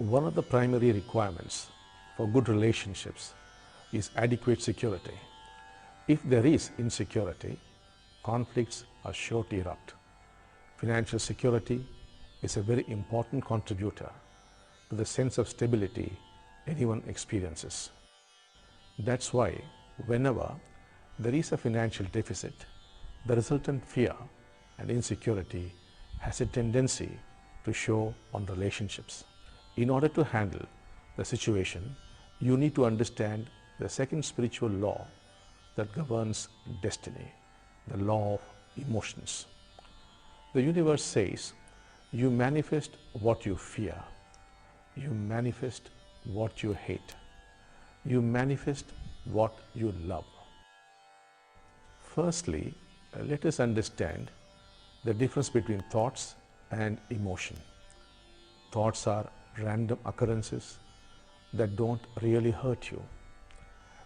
One of the primary requirements for good relationships is adequate security. If there is insecurity, conflicts are sure to erupt. Financial security is a very important contributor to the sense of stability anyone experiences. That's why whenever there is a financial deficit, the resultant fear and insecurity has a tendency to show on relationships. In order to handle the situation, you need to understand the second spiritual law that governs destiny, the law of emotions. The universe says, you manifest what you fear, you manifest what you hate, you manifest what you love. Firstly, let us understand the difference between thoughts and emotion. Thoughts are random occurrences that don't really hurt you.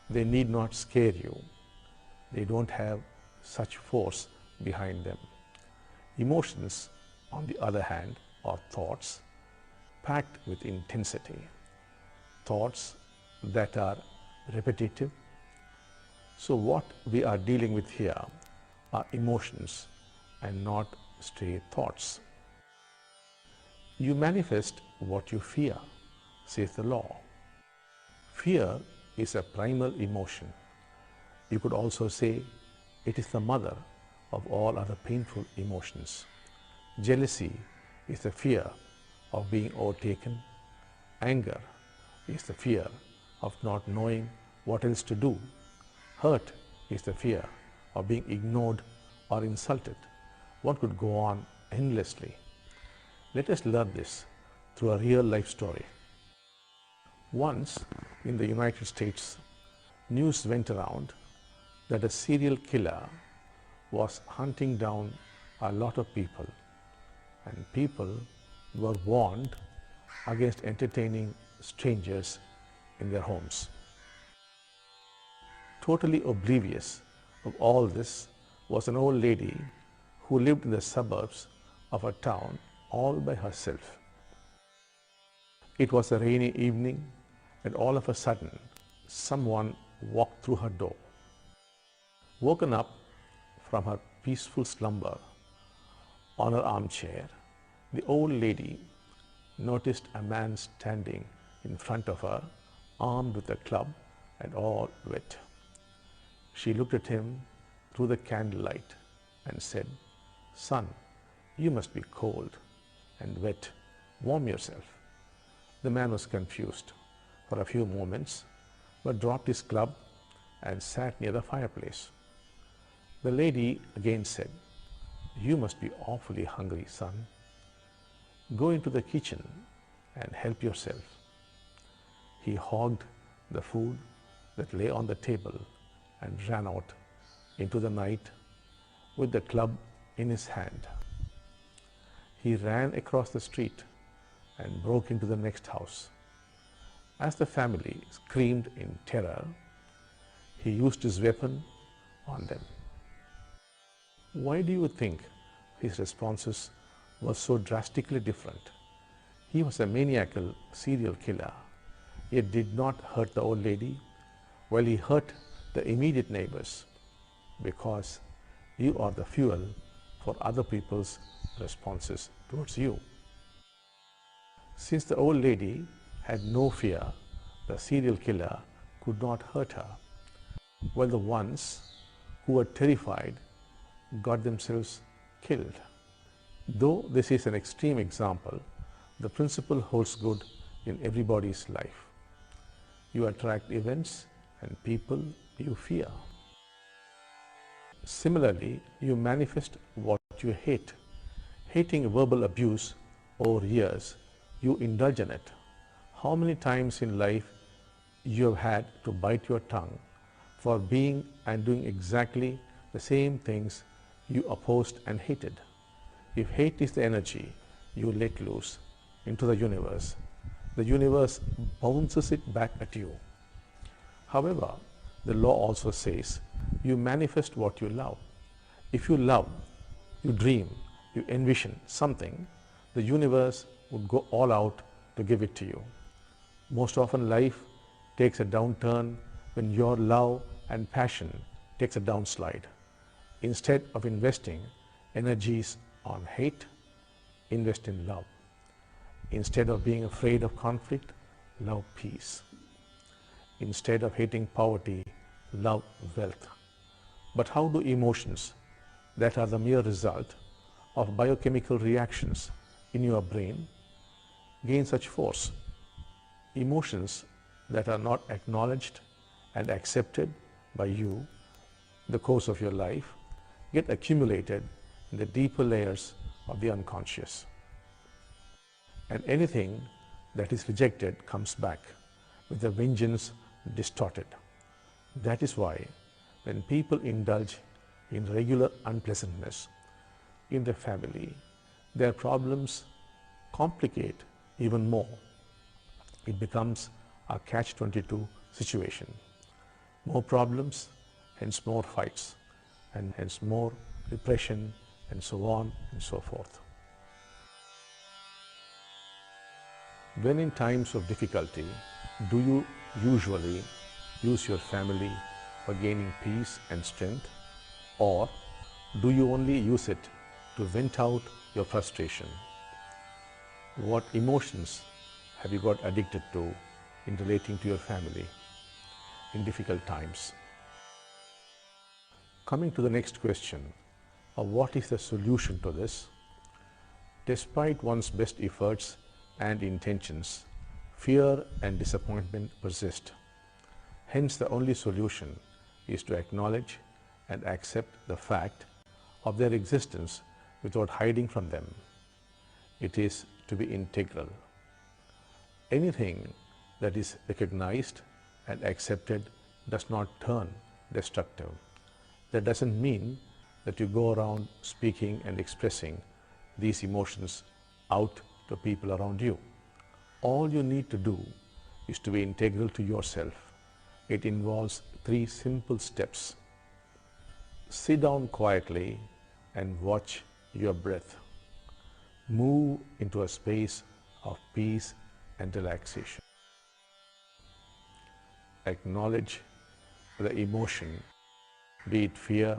They need not scare you. They don't have such force behind them. Emotions, on the other hand, are thoughts packed with intensity. Thoughts that are repetitive. So what we are dealing with here are emotions and not stray thoughts. You manifest what you fear, says the law. Fear is a primal emotion. You could also say it is the mother of all other painful emotions. Jealousy is the fear of being overtaken. Anger is the fear of not knowing what else to do. Hurt is the fear of being ignored or insulted. One could go on endlessly. Let us learn this through a real life story. Once in the United States, news went around that a serial killer was hunting down a lot of people, and people were warned against entertaining strangers in their homes. Totally oblivious of all this was an old lady who lived in the suburbs of a town all by herself. It was a rainy evening, and all of a sudden someone walked through her door. Woken up from her peaceful slumber on her armchair, the old lady noticed a man standing in front of her, armed with a club and all wet. She looked at him through the candlelight and said, "Son, you must be cold and wet. Warm yourself." The man was confused for a few moments, but dropped his club and sat near the fireplace. The lady again said, "You must be awfully hungry, son. Go into the kitchen and help yourself." He hogged the food that lay on the table and ran out into the night with the club in his hand. He ran across the street and broke into the next house. As the family screamed in terror, he used his weapon on them. Why do you think his responses were so drastically different? He was a maniacal serial killer, yet did not hurt the old lady, while he hurt the immediate neighbors, because you are the fuel for other people's responses towards you. Since the old lady had no fear, the serial killer could not hurt her, while the ones who were terrified got themselves killed. Though this is an extreme example, the principle holds good in everybody's life. You attract events and people you fear. Similarly, you manifest what you hate. Hating verbal abuse over years, you indulge in it. How many times in life you have had to bite your tongue for being and doing exactly the same things you opposed and hated? If hate is the energy you let loose into the universe bounces it back at you. However, the law also says you manifest what you love. If you love, you dream, you envision something, the universe would go all out to give it to you. Most often life takes a downturn when your love and passion takes a downslide. Instead of investing energies on hate, invest in love. Instead of being afraid of conflict, love peace. Instead of hating poverty, love wealth. But how do emotions that are the mere result of biochemical reactions in your brain gain such force? Emotions that are not acknowledged and accepted by you in the course of your life get accumulated in the deeper layers of the unconscious. And anything that is rejected comes back with a vengeance distorted. That is why when people indulge in regular unpleasantness in their family, their problems complicate even more. It becomes a catch-22 situation. More problems, hence more fights, and hence more repression, and so on and so forth. When in times of difficulty, do you usually use your family for gaining peace and strength, or do you only use it to vent out your frustration? What emotions have you got addicted to in relating to your family in difficult times? Coming to the next question of what is the solution to this, despite one's best efforts and intentions, fear and disappointment persist. Hence, the only solution is to acknowledge and accept the fact of their existence without hiding from them. It is to be integral. Anything that is recognized and accepted does not turn destructive. That doesn't mean that you go around speaking and expressing these emotions out to people around you. All you need to do is to be integral to yourself. It involves 3 simple steps. Sit down quietly and watch your breath. Move into a space of peace and relaxation. Acknowledge the emotion, be it fear,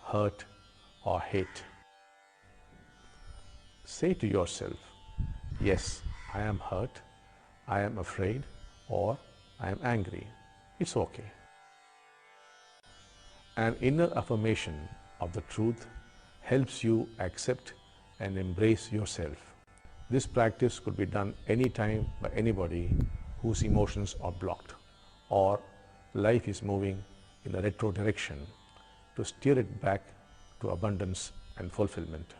hurt, or hate. Say to yourself, yes, I am hurt, I am afraid, or I am angry. It's okay. An inner affirmation of the truth helps you accept and embrace yourself. This practice could be done anytime by anybody whose emotions are blocked or life is moving in a retro direction, to steer it back to abundance and fulfillment.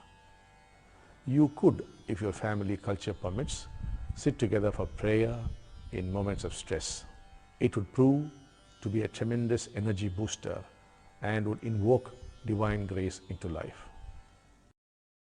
You could, if your family culture permits, sit together for prayer in moments of stress. It would prove to be a tremendous energy booster and would invoke divine grace into life.